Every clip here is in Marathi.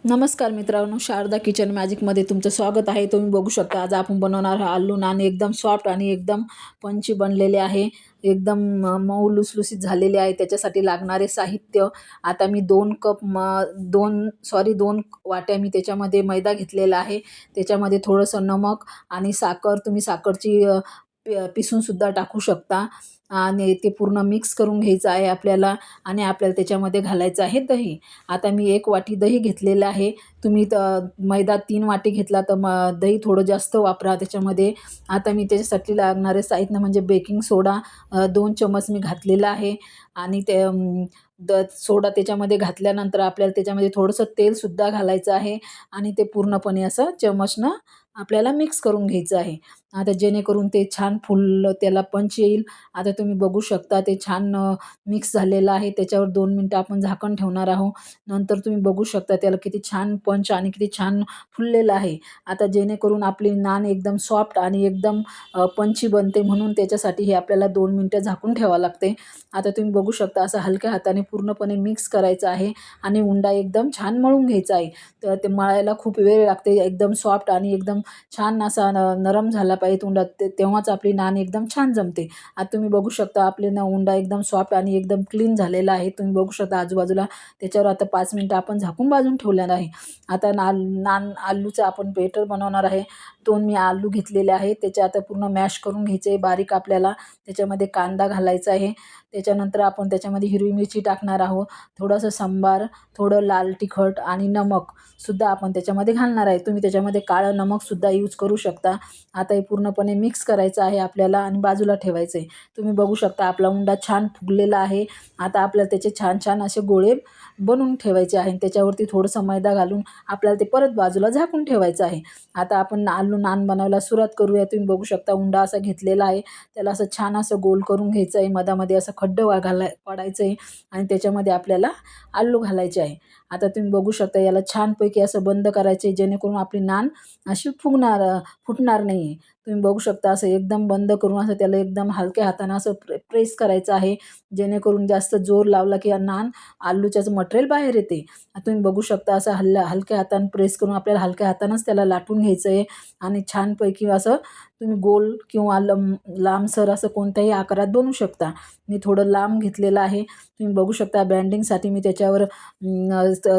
नमस्कार मित्रांनो, शारदा किचन मॅजिकमध्ये तुमचं स्वागत आहे. तुम्ही बघू शकता आज आपण बनवणार आलू नान एकदम सॉफ्ट आणि एकदम पंची बनलेले आहे. एकदम मऊ लुसलुसीत झालेले आहे. त्याच्यासाठी लागणारे साहित्य आता मी 2 वाट्या मी त्याच्यामध्ये मैदा घेतलेला आहे. त्याच्यामध्ये थोडंसं नमक आणि साखर, तुम्ही साखरची पिसूनसुद्धा टाकू शकता आणि ते पूर्ण मिक्स करून घ्यायचं आहे आपल्याला. आणि आपल्याला त्याच्यामध्ये घालायचं आहे दही. आता मी 1 वाटी दही घेतलेलं आहे. तुम्ही मैदा 3 वाटी घेतला तर दही थोडं जास्त वापरा त्याच्यामध्ये. आता मी त्याच्यासाठी लागणारे साहित्य म्हणजे बेकिंग सोडा 2 चमच मी घातलेला आहे. आणि ते सोडा त्याच्यामध्ये घातल्यानंतर आपल्याला त्याच्यामध्ये थोडंसं तेलसुद्धा घालायचं आहे आणि ते पूर्णपणे असं चमचनं आपल्याला मिक्स करून घ्यायचं आहे. आता जेणेकरून ते छान फुललं त्याला पंच येईल. आता तुम्ही बघू शकता ते छान मिक्स झालेलं आहे. त्याच्यावर 2 मिनिटं आपण झाकण ठेवणार आहोत. नंतर तुम्ही बघू शकता त्याला किती छान पंच आणि किती छान फुललेलं आहे. आता जेणेकरून आपली नान एकदम सॉफ्ट आणि एकदम पंची बनते, म्हणून त्याच्यासाठी हे आपल्याला 2 मिनिटं झाकून ठेवावं लागते. आता तुम्ही बघू शकता असं हलक्या हाताने पूर्णपणे मिक्स करायचं आहे आणि उंडा एकदम छान मळून घ्यायचा आहे. तर ते मळायला खूप वेळ लागते. एकदम सॉफ्ट आणि एकदम छान असा नरम झाला पाहिजे उंडा, तेव्हाच आपली नान एकदम छान जमते. आता तुम्ही बघू शकता आपले उंडा एकदम सॉफ्ट आणि एकदम क्लीन झालेला आहे. तुम्ही बघू शकता आजूबाजूला त्याच्यावर आता 5 मिनिटं आपण झाकून बाजून ठेवलेलं आहे. आता नान आलूचं आपण बेटर बनवणार आहे. 2 मी आलू घेतलेले आहे. त्याचे आता पूर्ण मॅश करून घ्यायचे आहे बारीक आपल्याला. त्याच्यामध्ये कांदा घालायचा आहे. त्याच्यानंतर आपण त्याच्यामध्ये हिरवी मिरची टाकणार आहोत. थोडंसं सांबार, थोडं लाल तिखट आणि नमकसुद्धा आपण त्याच्यामध्ये घालणार आहे. तुम्ही त्याच्यामध्ये काळं नमकसुद्धा यूज करू शकता. आता हे पूर्णपणे मिक्स करायचं आहे आपल्याला आणि बाजूला ठेवायचं आहे. तुम्ही बघू शकता आपला उंडा छान फुगलेला आहे. आता आपल्याला त्याचे छान छान असे गोळे बनवून ठेवायचे आहे. त्याच्यावरती थोडंसं मैदा घालून आपल्याला ते परत बाजूला झाकून ठेवायचं आहे. आता आपण आलू नान बनवायला सुरुवात करूया. तुम्ही बघू शकता उंडा असा घेतलेला आहे. त्याला असं छान असं गोल करून घ्यायचं आहे. मधामध्ये असं खड्डं पाडायचं आहे आणि त्याच्यामध्ये आपल्याला आलू घालायचे आहे. आता तुम्ही बघू शकता याला छानपैकी असं बंद करायचे, जेणेकरून आपली नान अशी फुटणार नाही आहे. तुम्ही बघू शकता असं एकदम बंद करून असं त्याला एकदम हलक्या हातानं असं प्रेस करायचं आहे, जेणेकरून जास्त जोर लावला की नान आलूच्याच मटेरियल बाहेर येते. तुम्ही बघू शकता असं हलक्या हातानं प्रेस करून आपल्याला हलक्या हातानंच त्याला लाटून घ्यायचं आहे आणि छानपैकी असं तुम्ही गोल किंवा लांबसर असं कोणत्याही आकारात बनवू शकता. मी थोडं लांब घेतलेलं आहे. तुम्ही बघू शकता बँडिंगसाठी मी त्याच्यावर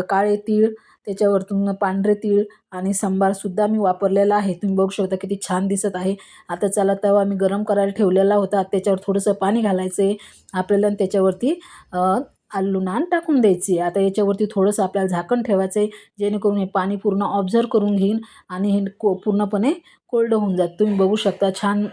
काळे तीळ, त्याच्यावरतून पांढरे तीळ आणि सांबारसुद्धा मी वापरलेला आहे. तुम्ही बघू शकता किती छान दिसत आहे. आता चला तवा मी गरम करायला ठेवलेला होता. त्याच्यावर थोडंसं पाणी घालायचं आहे आपल्याला आणि त्याच्यावरती आलू नान टाकून द्यायची. आता याच्यावरती थोडंसं आपल्याला झाकण ठेवायचं आहे, जेणेकरून हे पाणी पूर्ण ऑब्झर्व करून घेईन आणि हे पूर्णपणे कोल्ड होऊन जातं. तुम्ही बघू शकता छान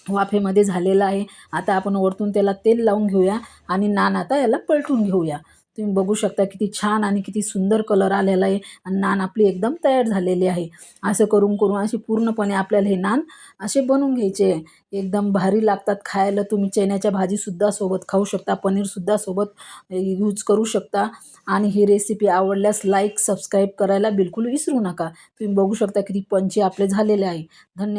वाफेमध्ये झालेलं आहे. आता आपण वरतून त्याला तेल लावून घेऊया आणि नान आता याला पलटून घेऊया. तुम्ही बघू शकता किती छान आणि किती सुंदर कलर आलेला आहे आणि नान आपली एकदम तयार झालेली आहे. असं करून करून अशी पूर्णपणे आपल्याला हे नान असे बनवून घ्यायचे. एकदम भारी लागतात खायला. तुम्ही चण्याच्या भाजीसुद्धा सोबत खाऊ शकता, पनीरसुद्धा सोबत यूज करू शकता. आणि ही रेसिपी आवडल्यास लाईक, सबस्क्राईब करायला बिलकुल विसरू नका. तुम्ही बघू शकता किती पंचे आपले झालेले आहे. धन्यवाद.